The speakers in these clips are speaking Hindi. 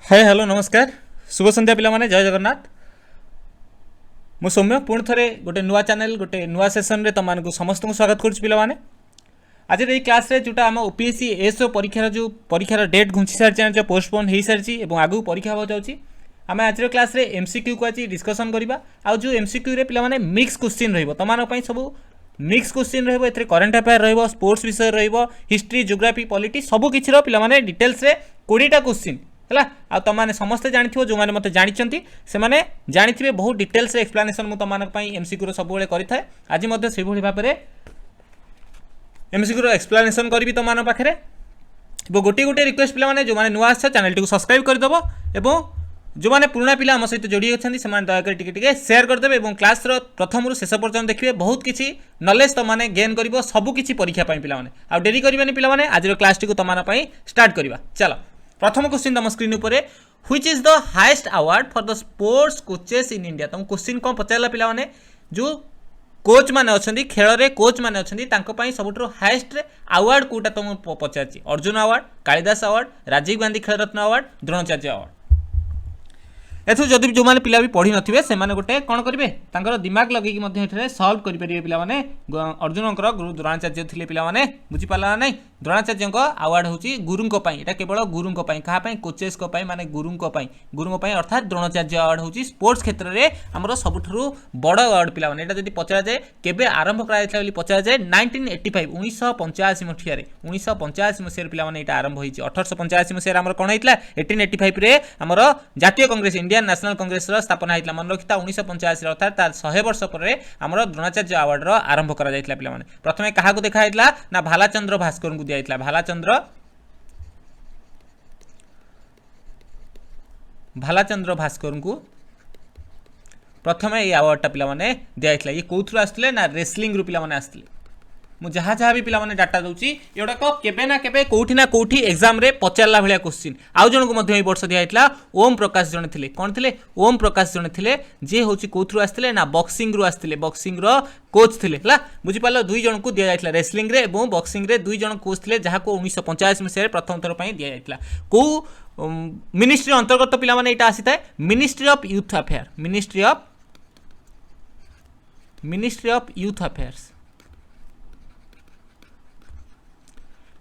हाय हेलो नमस्कार शुभ संध्या पिला माने जय जगन्नाथ। मु सौम्य पुणी थे गोटे नुआ चैनल गोटे नुआ सेसन रे तुम समस्त को स्वागत करुच्ची पिला माने। आज ये क्लास रे जोटा आम ओपीएससी एसओ परीक्षार जो परीक्षार डेट घुंची सारी पोस्टपोन हो सारी और आगू परीक्षा हो जाऊँगी। आम आज क्लास रे एमसीक्यू को आज डिस्कसन करवा आ जो एमसीक्यू रे पिला माने मिक्स क्वेश्चन रहिबो तमान सब मिक्स क्वेश्चन रहिबो एथरे करंट अफेयर रहिबो स्पोर्ट्स विषय रहिबो हिस्ट्री जियोग्राफी पॉलिटी सब किछि रो पिला माने डिटेल्स रे 20टा क्वेश्चन है आ तुमने समस्ते जानी जो मैंने मत जानी से मैंने जानी बहुत डिटेल्स एक्सप्लानेसन मुझे तुम एमसीक्यू सब करें। आज से भाव में एमसीक्यू एक्सप्लानेसन करी तुम पाखे गोटे गोटे रिक्वेस्ट पे जो मैंने नुआ चैनल टी सब्सक्राइब करदेव और जो मैंने पुराना पिला आम सहित जोड़ी अच्छा से दयाकोर टे सेयार करदे और क्लास प्रथम शेष पर्यटन देखिए बहुत किसी नॉलेज तुमने गेन कर सबकि परीक्षा पे आ डेरी करें पे आज क्लास टी तुम स्टार्ट करवा। चलो प्रथम क्वेश्चन तुम स्क्रीन उपर which is the highest award for the sports coaches in India. तुम क्वेश्चन कौन पचारा पिलाने जो कोच मैंने अच्छा खेल में कोच मैंने अच्छा सबुठ हाईएस्ट अवार्ड कौटा तुम पचार अर्जुन अवार्ड कालिदास अवार्ड राजीव गांधी खेल रत्न अवार्ड द्रोणाचार्य अवार्ड। एथु जदि जो मैंने पिला भी पढ़ी नथिबे से माने गोटे कोन करिवे तांकर दिमाग लगेकी मध्ये एठरे सॉल्व करि परिबे पिला माने अर्जुनकर गुरु द्रोणाचार्य थिले पिला माने बुझि पाला नै द्रोणाचार्यक अवार्ड होची गुरुंको पई एटा केवल गुरुंको पई कहा पई कोचेस को पई माने गुरुंको पई अर्थात द्रोणाचार्य अवार्ड होची स्पोर्ट्स क्षेत्र रे हमरो सबुठरु बड़ अवार्ड पिला माने एटा जदि पचरा जाय केबे आरंभ करा जायतला बोली पचरा जाय 1985 मसिया रे 1985 मसिया रे पिला माने एटा आरंभ होईची 1885 मसिया रे हमर कोन हेतला 1885 रे हमर जातीय कांग्रेस इंडियन नेशनल कांग्रेस स्थापना होता मन रखिता 1985 अर्थात 100 वर्ष पर आमर द्रोणाचार्य अवार्ड आरंभ करा जायतला पिला माने प्रथमे कहा को देखा जायतला ना भालाचंद्र भास्कर को दिया जायतला भालाचंद्र भास्कर को प्रथमे ये अवार्ड पिला माने दिया जायतला। ये कोथुर आस्थिले ना रेसलिंग रु पिला माने आस्थिले मु जहाँ जहाँ भी पिला माने डाटा दूची एगुड़ाक केबे ना कौटी एग्जाम रे पचारला भाया क्वेश्चन आउ जन को वर्ष दिया ओम प्रकाश जन थे कौन थे ओम प्रकाश जन थे जे हूँ कौथु आसते ना बक्सिंग रु आसते बक्सिंग कोच थे बुझीपार दुई जन को दिया जायतला रेसलिंग रे और बक्सिंग रे दुई जन कोच थे जहाँ को 1985 मसीह प्रथम थर पर दिया जायतला कौ मिनिस्ट्री अंतर्गत पिला माने एटा आसी थाए ministry of youth affairs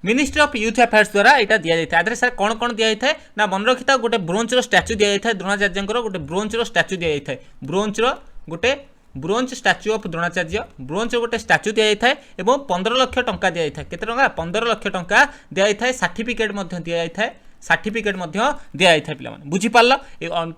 ministry of youth affairs द्वारा यहाँ दि जाए आदि सर कौन कौन दि जाए ना मन रखी था गोटे ब्रोंजर स्टाच्यू दि जाए द्रोणाचार्य गोटे ब्रोंजर स्टाच्यू दि जाए गोटे bronze statue of Dronacharya bronze गोटे स्टाच्यू दि जाए 15 लाख टंका दि जाए केते टंका 15 लाख टंका दि जाए सर्टिफिकेट दि जाए सर्टिफिकेट दि जाए पे बुझीपार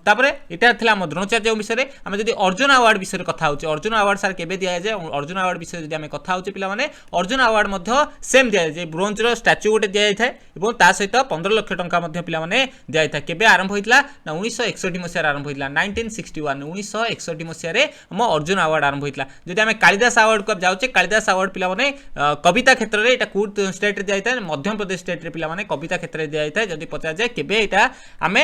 तापर यहाँ थी आम द्रोणाचार्य विषय आम जब अर्जुन अवार्ड विषय कथा हो अर्जुन अवार्ड सार के दि जाए अर्जुन अवार्ड विषय जब आम कथा हो पे अर्जुन अवार्ड सेम दि जाए ब्रोंजर स्टाच्यू गोटे दि जाए सहित 15 लाख टंका पे दि जाए केबे आरंभ होता ना 1961 मसीह आरंभ होता 1961 मसीह आम अर्जुन अवार्ड आरंभ होता। जब आम कालिदास अवार्ड को जाऊे कालिदास अवार्ड पे कविता क्षेत्र में कौ स्टेट दि जाए मध्य प्रदेश स्टेट पे कविता क्षेत्र में दि जाए जब पचार जाए केबे एटा आमे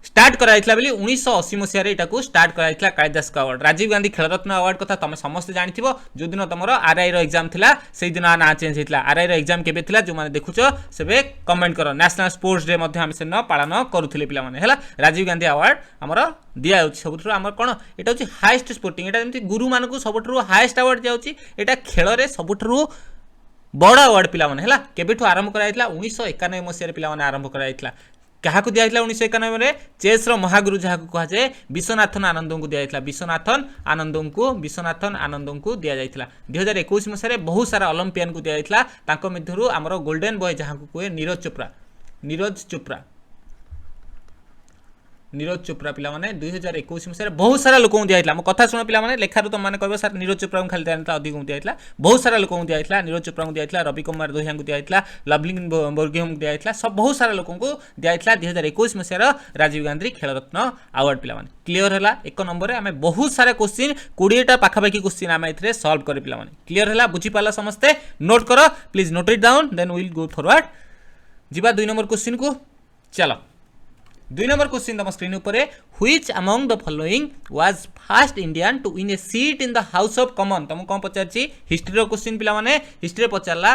स्टार्ट कराइतला बेली 1980 मसिया रे एटाकू स्टार्ट कराइतला कालिदास अवार्ड। राजीव गांधी खेल रत्न अवार्ड कथा तुम समस्त जानिथिबो जो दिन तुमरो आरआई रो एग्जाम थिला सेही दिन ना चेंज हेतला आरआई रो एग्जाम केबे थिला जो माने देखुचो सेबे कमेंट करो नेशनल स्पोर्ट्स डे मध्ये हम सेन पालन करूथिले पिला माने हला राजीव गांधी अवार्ड हमरो दिया होछि सबुठरो हमर कोन एटा होछि हाईएस्ट स्पोर्टिंग एटा जेमति गुरु मानकू सबुठरो हाईएस्ट अवार्ड जाउछि एटा खेल रे सबुठरो बड़ अवार्ड पिला माने हला केबेठु आरंभ कराइतला 1991 मसिया रे पिला माने आरंभ कराइतला क्या दिया 1991 में चेस महागुरु जहाँ कह जाए विश्वनाथन आनंद को दिया विश्वनाथन आनंद को दि जाता 2021 मसीह बहुत सारा ओलंपियन को दि जाता मध्य आमर गोल्डन बॉय जहाँ को कहे नीरज चोप्रा पिला माने 2021 मसीह बहुत सारा लोक दिया मो कथा शुण पिला माने लेखारू तुम मैंने कह सर नीरज चोप्रा को खाली दिया अधिक दिया बहुत सारा लोक दिया नीरज चोप्रा को दिया रवि कुमार दोहिया को दिया लवलिन बर्गियो को दिया सब बहुत सारा लोक दिया 2021 मसीह राजीव गांधी खेल रत्न अवार्ड पिला माने क्लीयर है। एक नंबर आम बहुत सारा क्वेश्चन 20टा पाखापाखि क्वेश्चन आम ए सल्व कर पिला माने क्लीयर है बुझीपारा समस्ते नोट कर please note it down then will go forward जीवा 2 नंबर क्वेश्चन को। चलो 2 नंबर क्वेश्चन तुम स्क्रीन उपर which among the following was first Indian to win a seat in the House of Common तुमको कौन पचार हिस्ट्री क्वेश्चन पिला माने हिस्ट्री पचारला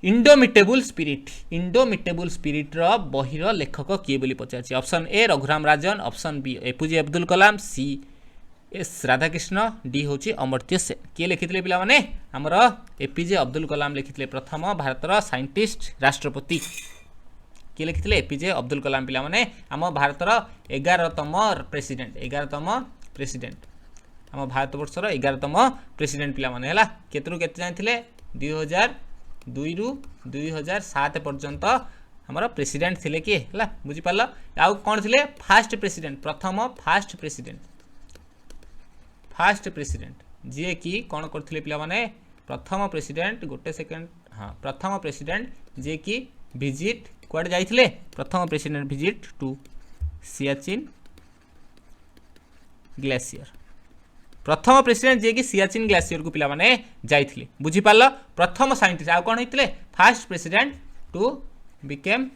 इंडोमिटेबल स्पिरिट बहिर लेखक किए बोली पचार। Option A Raghuram Rajan, option B APJ Abdul Kalam, C S Radhakrishna, D हूँ अमर्त्य सेन। किए लिखिले पिला माने हमर एपीजे अब्दुल कलाम लिखिले प्रथम भारतर साइंटिस्ट राष्ट्रपति। किए लिखिले एपीजे अब्दुल कलाम पिला माने आम भारतर 11तम प्रेसिडेंट आम भारत वर्षर 11तम प्रेसिडेंट पिला माने हला। केतरु केते जानिथिले 2002 रु 2007 पर्यंत हमर प्रेसिडेंट थिले किए हला बुझी पारला। आउ कोन थिले फास्ट प्रेसिडेंट प्रथम फास्ट प्रेसिडेंट जी कि कौन करथिले पिला माने प्रथम प्रेसिडेंट गोटे सेकेंड हाँ प्रथम प्रेसिडेंट जे कि विजिट कुआडे जाइथिले प्रथम president visit to Siachen glacier. प्रथम प्रेसिडेंट जे कि सियाचिन ग्लेशियर को पिला माने जाइथिले बुझी पारलो। प्रथम साइंटिस्ट आ कोन होइथिले first president to became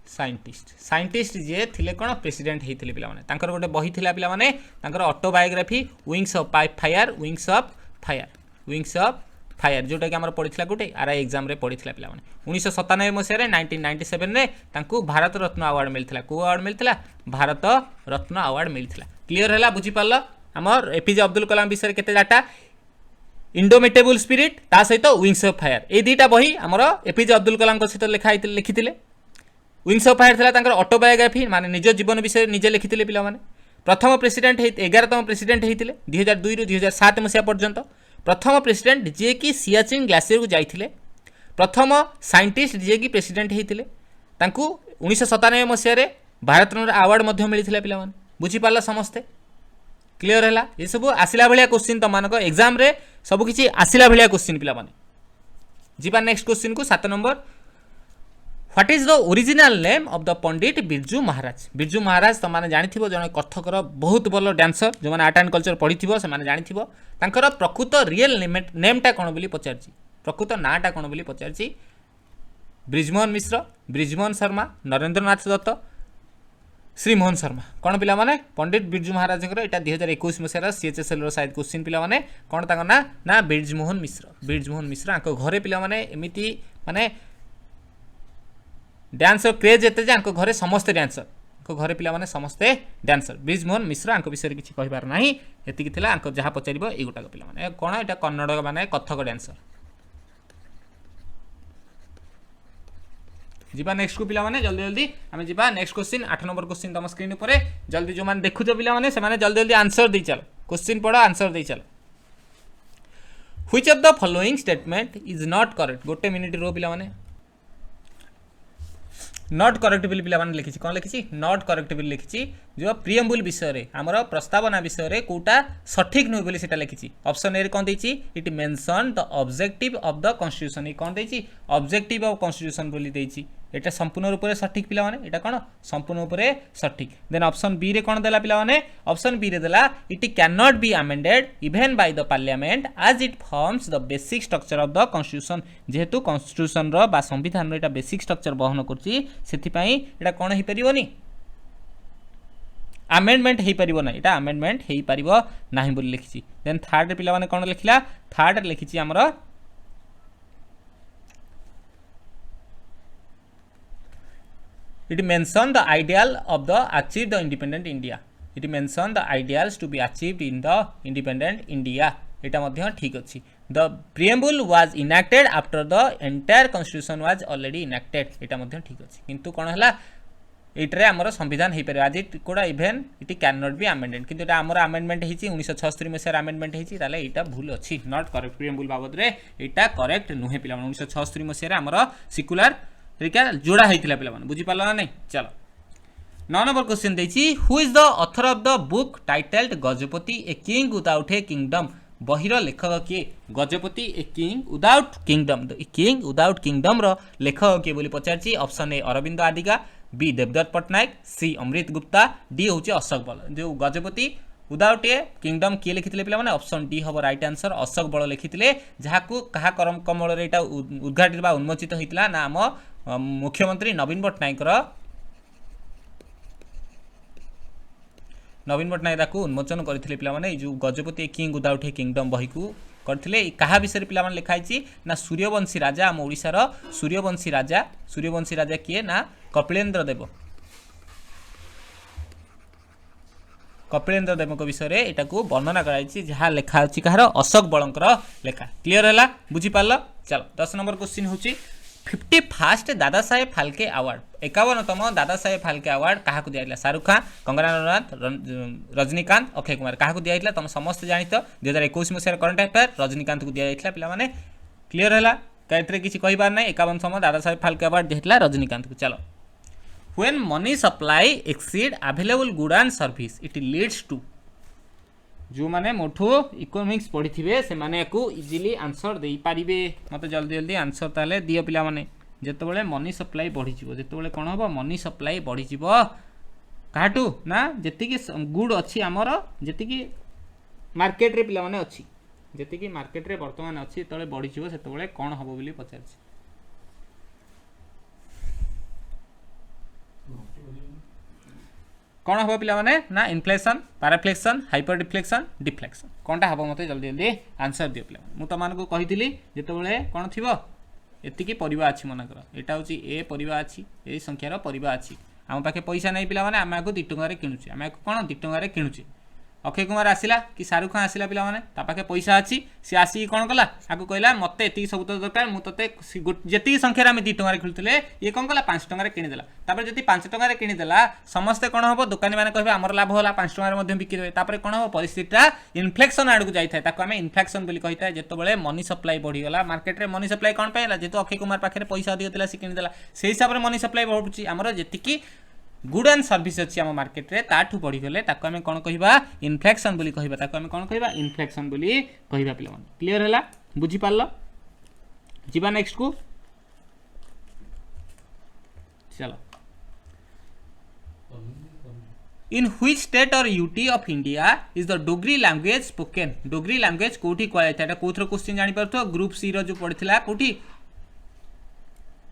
scientist जे थिले कोन प्रेसिडेंट हेथिले पिला माने तांकर गोटे बही थिला पिला माने तांकर ऑटोबायोग्राफी विंग्स ऑफ फायर जोटा कि हमर पढिथिला गोटे आरआई एग्जाम रे पढिथिला पिला माने 1997 मसिया रे 1997 रे तांकू भारत रत्न अवार्ड मिलथिला। को award मिलथिला Bharat Ratna award मिलथिला। Clear हैला बुझी पारलो हमर एपीजे अब्दुल कलाम विषय केते डाटा इंडोमिटेबल स्पिरिट ता सहित विंग्स ऑफ फायर ए दीटा बही हमर एपीजे अब्दुल कलाम को सहित लिखिथिले। विंग्स ऑफ फायर था ऑटोबायोग्राफी माने निज जीवन विषय निजे लिखिथिले पिला माने। प्रथम प्रेसिडेंट 11तम प्रेसिडेंट होइथिले 2002 रु 2007 मसिया पर्यंत। प्रथम प्रेसिडेंट जे कि सियाचिन ग्लेशियर को जाइथिले। प्रथम साइंटिस्ट जे कि प्रेसिडेंट होइथिले तांकू 1997 मसिया रे भारत रत्न अवार्ड मध्ये मिलिथिला पिला माने बुझी पारला समस्ते। क्लियर हैला ये सब आसिला भलिया क्वेश्चन त मानको एग्जाम रे सब किछि आसिला भलिया क्वेश्चन पिला माने। जीवा नेक्स्ट क्वेश्चन को 7 number what is the original name of the Pandit Birju Maharaj. Birju Maharaj तो माने जानिथिबो जने कथकर बहुत भलो डांसर जो माने आर्ट एंड कल्चर पढिथिबो से माने जानिथिबो तांकर प्रकृत रियल नेमटा कोन बोली पचारची प्रकृत नाटा कोन बोली पचारची ब्रिजमोहन मिश्र, ब्रिजमोहन शर्मा, नरेंद्रनाथ दत्त, श्रीमोहन शर्मा। कौन पिला माने पंडित बिरजू महाराज एटा 2021 मसिया सीएचएसएल रो शायद क्वेश्चन पिला माने कौन तांको ना ब्रिजमोहन मिश्र आंको घरे पिला माने एमिति माने डांसर क्रेज एते जे आंको घरे समस्त डांसर आंको घरे पिला माने समस्ते डांसर। ब्रिजमोहन मिश्र आंको विषय किछि कहिबार नाही एतिकी थिला आंको जहा पचारिबो ए गोटा पिला माने कोन एटा कन्नड़ माने कथक डांसर। जीवा नेक्स्ट को पिला माने जल्दी जल्दी आमे जीवा नेक्स्ट क्वेश्चन 8 नंबर क्वेश्चन तम स्क्रीन ऊपर जल्दी जो माने देखु पिला माने से माने जल्दी जल्दी आंसर दे चल क्वेश्चन पढ़ो आंसर दे चल। Which of the following statement is not correct गोटे मिनिट रो पिला माने नॉट करेक्टेबल पिला माने लिखिछि कोन लिखिछि नॉट करेक्टेबल लिखिछि जो प्रियम्बुल विषय रे हमरो प्रस्तावना विषय रे कोटा सठिक नै बोली सेटा लिखिछि। ऑप्शन ए रे कोन दैछि it mention the objective of the constitution ए कोन दैछि ऑब्जेक्टिव ऑफ कॉन्स्टिट्यूशन बोली दैछि एटा संपूर्ण रूप से सठिक पिला माने एटा कोन संपूर्ण रूप से सठिक। देन ऑप्शन बी रे कोन देला पिला माने ऑप्शन बी रे देला it can not be amended even by the parliament as it forms the basic structure of the constitution जेहेतु कॉन्स्टिट्यूशन रो बा संविधान रो एटा बेसिक स्ट्रक्चर बहन करछि सेति पई एटा कोन हे परिबोनी अमेंडमेंट हे परिबो ना एटा अमेंडमेंट हे परिबो नाही बोली लिखिछि। देन थर्ड रे पिला माने कोन लिखिला थर्ड रे लिखिछि हमरो it mention the ideal of the achieve the independent India it mention the ideals to be achieved in the independent India एटा मध्य ठीक अछि। the preamble was enacted after the entire constitution was already enacted एटा मध्य ठीक अछि किंतु कोन हला एटरे हमर संविधान हे परबे आज कोडा even it can not be amended किंतु एटा हमर अमेंडमेंट हेछि 1976 मसिया अमेंडमेंट हेछि ताले एटा भूल अछि नॉट करेक्ट प्रियम्बल बाबत रे एटा करेक्ट नुहे पिला 1976 मसिया हमर सिकुलर रिका जोड़ा होइतिला पिला माने बुझी पाला नै। चलो 9 नंबर क्वेश्चन देछि who is the author of the book titled Gajapati a king without a kingdom बहिर लेखक के Gajapati a king without kingdom the king without kingdom रो लेखक के बोली पचारछि। Option A Arvind Adiga, B Devdutt Pattanaik, C Amrit Gupta, D होछि अशोक बल। जो गजपति विदाउट ए किंगडम किए लिखिथिले पिला माने ऑप्शन डी हबो राइट आंसर अशोक बल लिखिथिले जहाकू कहा करम कमल रे एटा उद्घाटित बा उन्मोचित होइतिला ना हम मुख्यमंत्री नवीन पटनायक नवीन पट्टनायक ताकू उन्मोचन करथिले पिला माने जो Gajapati king without a kingdom बही को करथिले कहा विषय पिला माने लिखाई छी ना सूर्यवंशी राजा हम ओडिसा रो सूर्यवंशी राजा किए ना कपिलेन्द्र देव विषय रे एटा को वर्णना कराई छी जहा लेखा अछि कहार अशोक बळंकर लेखा क्लियर हला बुझी पारल चलो 10 नंबर क्वेश्चन होची 51st Dada Saheb Phalke award 51तम Dada Saheb Phalke award कहा को दियाइला शाहरुख खान कंगना रनौत रजनीकांत अक्षय कुमार कहा को दियाइला तुम समस्त जानित 2021 मसिया करंट अफेयर रजनीकांत को दियाइला पिला माने क्लियर हला कैत्रे किछि कहिबार नै 51तम दादा साहेब फाल्के अवार्ड दियाइला रजनीकांत को चलो when money supply exceed available good and service it leads to जो माने मोठो इकोनॉमिक्स पढ़ी थिबे से माने को इजीली आंसर देई पारिबे मते जल्दी जल्दी आंसर ताले दियो पिला माने जेतेबेले मनी सप्लाई बढ़ी जिवो जेतेबेले कोन होबो मनी सप्लाई बढ़ी जिवो काटू ना जेतिकी गुड अछि हमर जेतिकी मार्केट रे पिला माने अछि जेतिकी मार्केट रे वर्तमान अछि तळे बढ़ी जिवो सेतेबेले कोन होबो बोली पचारछि कौन हम पिला माने ना इन्फ्लेशन पैराफ्लेक्शन हाइपर डिफ्लेक्शन कौनटा हम मत जल्दी जल्दी आंसर दियो पिला मु तो मान को कहितली जेतेबेले कोन थिबो एतिकी परिबा अछि मनकर एटा होची ए परिबा अछि ए संख्या रो परिबा अछि हम पाखे पैसा नै पिला माने आमे को 2 टଙ୍କା रे किनुची आमे को कोन 2 टଙ୍କା रे किनुची अक्षय कुमार आसिला कि शाहरुख खान आसिला पिला माने ता पाखे पैसा अछि से आसी कोन कला आको कहला मते एति सब तो दरकार मु तते जेति संख्या रे हम 2 टଙ୍କା रे किनुतले ये कोन कला 5 टଙ୍କା रे किनि देला तापर जति 5 टଙ୍କା रे किनि देला समस्त कोन होबो दुकानी माने कहबे हमर लाभ होला 5 टଙ୍କା रे मध्ये बिक्री होय तापर कोन होबो परिस्थितिटा इन्फ्लेक्शन आडू जाई थाय ताको हमें इन्फ्लेक्शन बोली कहिता जेतो बेले मनी सप्लाई बढ़ी गला मार्केट रे मनी सप्लाई कोन पेला जेतो अक्षय कुमार पाखे पैसा अधिक देला से किनि देला सेही हिसाब रे मनी सप्लाई बढ़ुची हमर जेतिकी गुड एंड सर्विस अच्छी आम मार्केट रे ताठू बढ़ी गले ताको हमें कोन कहिबा इन्फ्लेक्शन बोली कहिबा ताको हमें कोन कहिबा इन्फ्लेक्शन बोली कहिबा पिला मन क्लियर हला बुझी पारलो जीवा नेक्स्ट को चलो इन व्हिच स्टेट और UT of India is the Dogri language spoken Dogri language कोठी कोया था कोथरो क्वेश्चन जानि परथो ग्रुप सी रो जो पढ़िथिला कोठी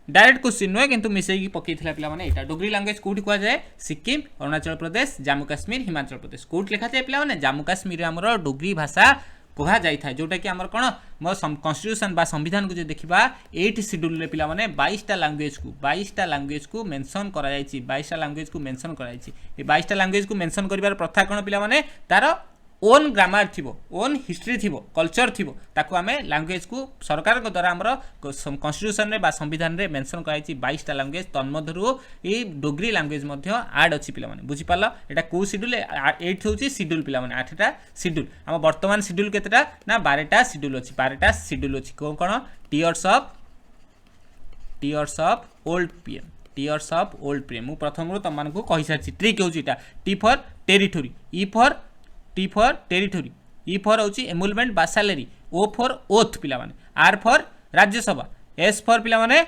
डायरेक्ट क्वेश्चन नुहे किंतु मिसेकी पकईथिला पिला माने एटा डोगरी लैंग्वेज कोठी कोया जाए सिक्किम अरुणाचल प्रदेश जम्मू काश्मीर हिमाचल प्रदेश कोठ लिखा जाए पिला माने जम्मू काश्मीर हमरो डोगरी भाषा कहा जाई था जोटा कि हमर कोन मो कॉन्स्टिट्यूशन बा संविधान को जे देखिबा 8 शेड्यूल रे पिला माने 22 टा लैंग्वेज को मेंशन करा जाई छी 22 टा लैंग्वेज को मेंशन करा जाई छी ए 22 टा लैंग्वेज को मेंशन करिवार प्रथा कोन पिला माने तारो ओन ग्रामर थिबो ओन हिस्ट्री थिबो कल्चर थिबो ताको हमें लैंग्वेज को सरकार को द्वारा हमरो कॉन्स्टिट्यूशन रे बा संविधान रे मेंशन कराई छी 22 टा लैंग्वेज तन्मधरु ए डोगरी लैंग्वेज मध्ये ऐड अछि पिला माने बुझी पालो एटा को शेड्यूल 8 होची शेड्यूल पिला माने 8 टा शेड्यूल हम वर्तमान शेड्यूल केतेटा ना 12 टा शेड्यूल अछि 12 टा शेड्यूल अछि कोन टीयर्स ऑफ ओल्ड पीएम मु प्रथम रो तमान को कहि सारछि ट्रिक होची एटा T for territory T for territory E for होची एमुलमेंट बा सैलरी ओ फॉर ओथ पिला माने R for Rajya Sabha S for पिला माने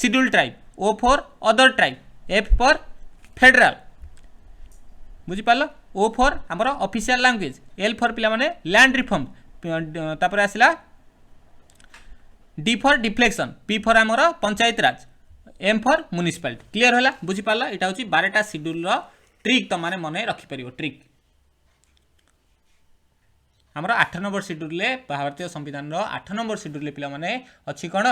schedule tribe O for other tribe F for federal बुझी पालो ओ फॉर हमर ऑफिशियल लैंग्वेज एल फॉर पिला माने लैंड रिफॉर्म तापर आसिला D for deflection P for हमर panchayat raj M for municipality clear होला बुझी पालो एटा होची 12 टा शेड्यूल रो ट्रिक त माने मने रखि परिबो ट्रिक हमर 8 नंबर शेड्यूल ले भारतीय संविधान रो 8 नंबर शेड्यूल ले पिला माने अछि कोन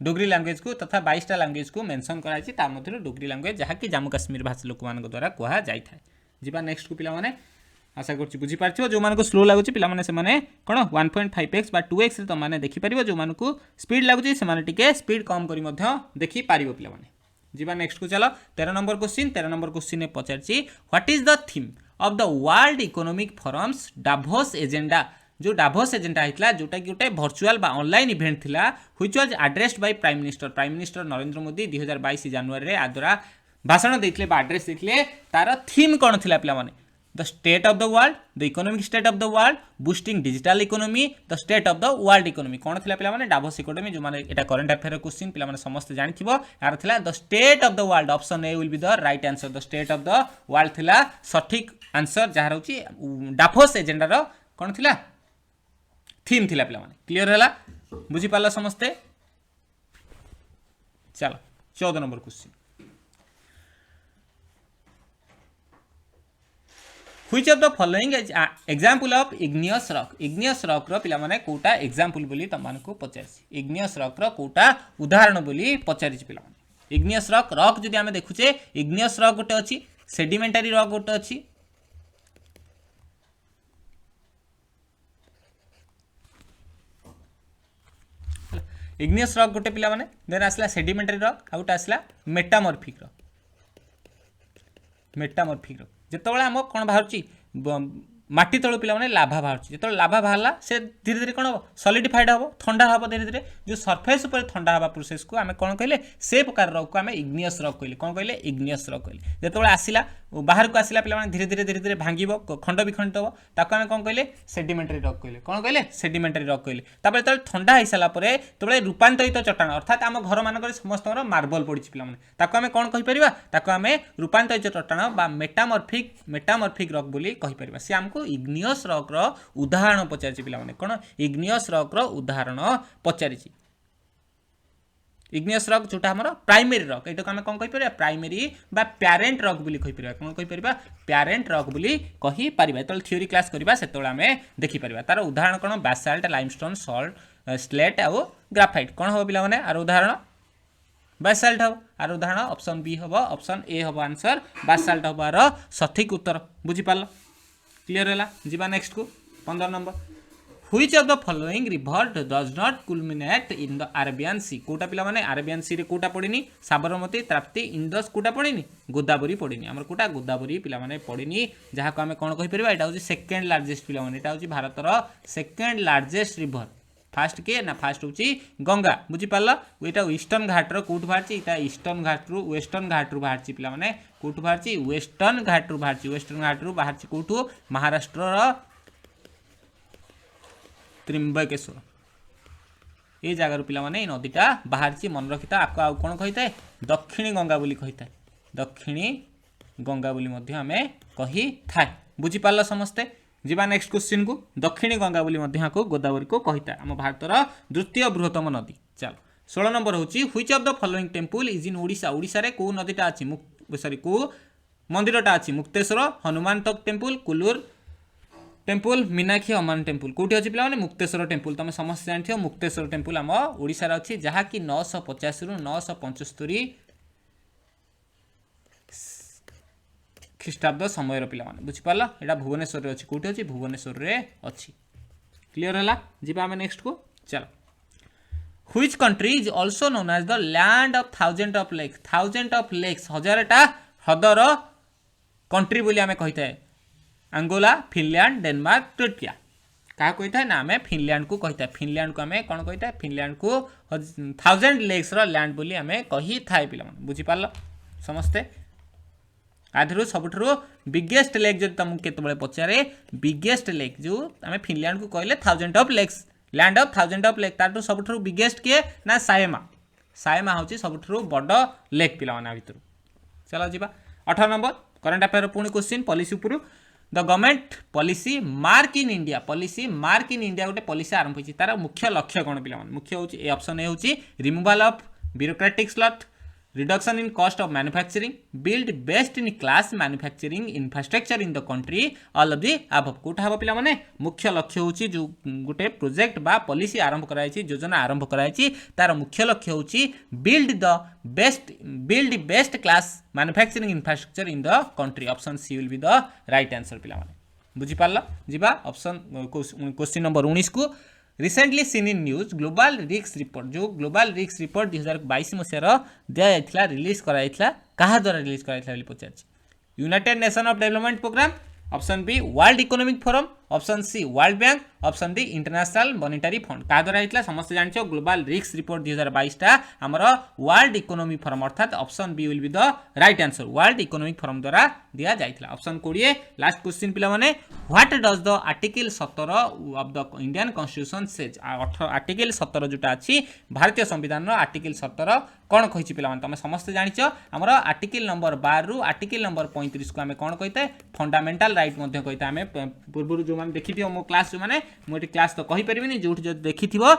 डोगरी लैंग्वेज को तथा 22 टा लैंग्वेज को मेंशन कराई छी ता मध्ये डोगरी लैंग्वेज जहा कि जम्मू काश्मीर भाषा लोक मान द्वारा कहा जाई थाए जीवा नेक्स्ट को पिला माने आशा करछि बुझी पारथिबो जो मान को स्लो लागुछि पिला माने से माने कोन 1.5x बा 2x रे त माने देखि परिबो जो मान को स्पीड लागुछि से माने टिके स्पीड कम करी मध्ये देखि पारिबो पिला माने जीवा नेक्स्ट को चलो 13 नंबर क्वेश्चन ने पचारछि what is the theme of the world economic forums Davos agenda जो डाभोस एजेंडा हितला जोटा कि गोटे वर्चुअल बा ऑनलाइन इवेंट थिला which was addressed by prime minister Narendra Modi 2022 जनवरी रे आदरा भाषण देथिले बा एड्रेस देथिले तार थीम कोन थिला पिला माने the state of the world the economic state of the world boosting digital economy the state of the world economy कोन थिला पिला माने डाभोस इकोनॉमी जो माने एटा करंट अफेयर क्वेश्चन पिला माने समस्त जानि थिबो यार थिला the state of the world option A will be the right answer the state of the world थिला सठिक आंसर जहा रहउची डाभोस एजेंडा रो कोन थिला थीम थिला पिला माने क्लियर होला बुझी पाला समस्ते चलो 14 number question which of the following example of igneous rock रो पिला माने कोटा एग्जांपल बोली तमान को पचारसी इग्नियस रॉक रो कोटा उदाहरण बोली पचारिछि पिला माने इग्नियस रॉक जदि आमे देखुचे इग्नियस रॉक गोटे अछि सेडिमेंटरी रॉक गोटे अछि इग्नियस रॉक गोटे पिला माने देन आसला सेडिमेंटरी रॉक आउट आसला मेटामॉर्फिक रॉक जेतबेला हम कोन बाहरची माटी तळु पिला माने लाभा बाहरची जेतबेला लाभा बाहरला से धीरे धीरे कोन सॉलिडिफाइड हबो ठंडा हबो धीरे धीरे जो सरफेस ऊपर ठंडा हबा प्रोसेस को आमे कोन कहले से प्रकार रॉक को आमे इग्नियस रॉक कहले कोन कहले इग्नियस रॉक कहले जेतबेला आसिला बाहर को आसिला पिला माने धीरे धीरे भांगीबो खंड विखंडित हबो ताको आमे कोन कहले सेडिमेंटरी रॉक कहले कोन कहले सेडिमेंटरी रॉक कहले तापर तळे ठंडा होई साला परे तबले रूपांतरित चट्टान अर्थात हम घर मानकर समस्त मार्बल पड़िछि पिला माने ताको आमे कोन कहि परिबा ताको आमे रूपांतरित चट्टान बा मेटामॉर्फिक रॉक बोली कहि परिबा से हमको इग्नियस रॉक रो उदाहरण पचारिछि पिला माने कोन इग्नियस रॉक रो उदाहरण पचारिछि इग्नियस रॉक जोटा हमर प्राइमरी रॉक एटा हम कोन कहि परिबा प्राइमरी बा पेरेंट रॉक बोली कहि परिबा कोन कहि परिबा पेरेंट रॉक बोली कहि परिबा तल थ्योरी क्लास करबा सेतोला हमें देखि परिबा तार उदाहरण कोन बासाल्ट लाइमस्टोन सॉल्ट स्लेट आ ग्राफाइट कोन हो पिला माने आर उदाहरण बासाल्ट हो आर उदाहरण ऑप्शन बी हो ऑप्शन ए हो आंसर बासाल्ट होबार सठिक उत्तर बुझि पाल क्लियर हैला जिबा नेक्स्ट को 15 number which of the following river does not culminate in the Arabian sea कोटा पिला माने अरेबियन सी रे कोटा पडिनी साबरमती ताप्ती इंडस कोटा पडिनी गोदावरी पडिनी हमर कोटा गोदावरी पिला माने पडिनी जहा को हमें कोन कहि परबा एटा होची सेकंड लार्जेस्ट पिला माने एटा होची भारत रो सेकंड लार्जेस्ट रिवर फास्ट के ना फास्ट होची गंगा बुझी पाला एटा ईस्टर्न घाट रो कोट बाहरची एटा ईस्टर्न घाट रो वेस्टर्न घाट रो बाहरची पिला माने कोट बाहरची वेस्टर्न घाट रो बाहरची कोटू महाराष्ट्र रो त्रिंबकेश्वर ये जगार पिला माने नदीटा बाहरची मन रखिता आपको आ कोन कहिता दक्षिणी गंगा बोली कहिता दक्षिणी गंगा बोली मध्ये हमें कहि थाए बुझी पाला समस्ते जीवा नेक्स्ट क्वेश्चन को दक्षिणी गंगा बोली मध्ये को गोदावरी को कहिता हम भारतर द्वितीय बृहत्तम नदी चल 16 नंबर होची which of the following temple is in Odisha Odisha रे को नदीटा अछि सॉरी को मंदिरटा अछि मुक्तेश्वर हनुमान तक टेंपल कुलूर टेंपल मीनाक्षी अम्मान टेंपल कोठी अछि पिला माने मुक्तेश्वर टेंपल तमे समस्त जानथियो मुक्तेश्वर टेंपल हम ओडिशा रे अछि जहा कि 950 रु 975 ख्रीष्टाब्द समय पिला माने बुझि पाला एटा भुवनेश्वर रे अछि कोठी अछि भुवनेश्वर रे अछि क्लियर हला जिबा हम नेक्स्ट को चलो which country is also known as the land of thousand of lakes हजारटा हदर कंट्री बोली हमें कहिता है अंगोला फिनलैंड डेनमार्क टर्किया का कहिता है ना हमें फिनलैंड को कहिता है फिनलैंड को हमें कोन कहिता है फिनलैंड को 1000 लेक्स रो लैंड बोली हमें कहि थाए पिला माने बुझि पालो समस्ते आधरु सबठरो बिगेस्ट लेक जब तुम केतबळे पचारे बिगेस्ट लेक जो हमें फिनलैंड को कहले 1000 of lakes land of 1000 of lake ताटो सबठरो बिगेस्ट के ना सायमा होची सबठरो बड़ लेक पिला माने भितर चलो जीवा 18 नंबर करंट अफेयर पुणी क्वेश्चन पॉलिसी उपरु the government policy mark in India गोटे पॉलिसी आरंभ होची तार मुख्य लक्ष्य कोन पिला माने मुख्य होची ए ऑप्शन ए होची removal of bureaucratic slot reduction in cost of manufacturing build best in class manufacturing infrastructure in the country all of the above कोटा हबो पिला माने मुख्य लक्ष्य होची जो गुटे प्रोजेक्ट बा पॉलिसी आरंभ कराइछि योजना आरंभ कराइछि तार मुख्य लक्ष्य होची build best class manufacturing infrastructure in the country option C will be the right answer पिला माने बुझि पारला जिबा ऑप्शन क्वेश्चन नंबर 19 को recently seen in news global risk report जो ग्लोबल रिस्क रिपोर्ट 2022 मसीहार दिया जाइथिला रिलीज कराइथिला कहा द्वारा रिलीज कराइथिला बोली पचारछि united nation of development programme option B world economic forum option C world bank option D international monetary fund का द्वारा आइतला समस्त जानछो ग्लोबल रिस्क रिपोर्ट 2022 टा हमर वर्ल्ड इकोनॉमिक फोरम अर्थात option B will be the right answer world economic forum द्वारा दिया जाइतला ऑप्शन 20 लास्ट क्वेश्चन पिला माने what does the article 17 of the Indian constitution says article 17 जोटा अछि भारतीय संविधान रो आर्टिकल 17 कोन कहिछि पिला माने तमे समस्त जानिछो हमर आर्टिकल नंबर 12 रु आर्टिकल नंबर 35 को हमें कोन कहिते फंडामेंटल राइट मध्ये कहिते हमें पूर्व जो माने देखिथियो मो क्लास जो माने मोटी क्लास तो कहि परिबिनी जोठी जो देखिथिबो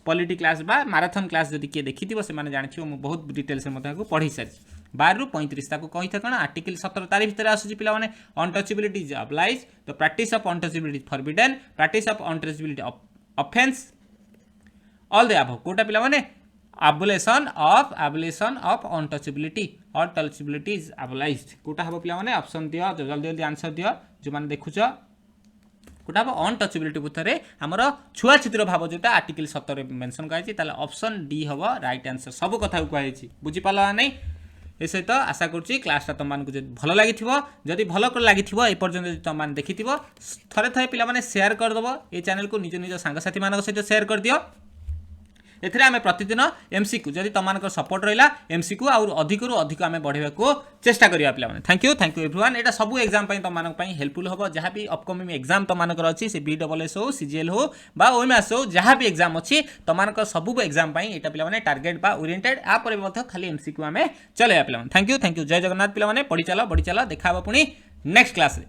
पॉलिटी क्लास बा मैराथन क्लास जदि के देखिथिबो से माने जानिथिबो मो बहुत डिटेल से मध्ये को पढी सारी 12 ରୁ 35 ताको कहिथे कोन आर्टिकल 17 तारि भितर आसुची पिला माने अनटचेबिलिटी इज अब्लाइज तो practice of untouchability forbidden practice of untouchability offence all the above कोटा पिला माने abolition of untouchability is abolished Kota हबो पिला माने ऑप्शन दियो जल्दी जल्दी आंसर दियो जो माने देखुछ कोटा हबो अनटचेबिलिटी बुथरे हमर छुआ चित्र भाव जोटा आर्टिकल 17 मेंशन कराई ताले ऑप्शन डी हबो राइट आंसर सब कथा कहैछि बुझि पाला नै ए सहित आशा करूँ क्लासटा तुम मानक भल लगी जदि भल लगी ए पर्यटन तुम मैंने देखि थे थे पे सेयार करदेव ये चैनल को निज निज सांगसाथी मान सहित सेयार कर दियो एथिरे आमे प्रतिदिन एमसीक्यू जदि तुम सपोर्ट रहा एमसीक्यू आउ अधिक अधिक आम बढ़ावा को चेष्टा करिया पिला माने थैंक यू एवरीवन एटा सब एग्जाम पई तुम मानक पई हेल्पफुल होबो जहाँ भी अपकमिंग एग्जाम तुम मानक अछि से बीडब्ल्यूएस हो सीजीएल हो बा ओएमएस हो जहाँ भी एग्जाम अछि तुम मानक सब एग्जाम पई एटा पिला माने टारगेट बा ओरिएंटेड आ परे मध्ये खाली एमसीक्यू आमे चले पिला माने थैंक यू जय जगन्नाथ पिला माने पढ़ी चला देखा पुणी नेक्स्ट क्लास रे।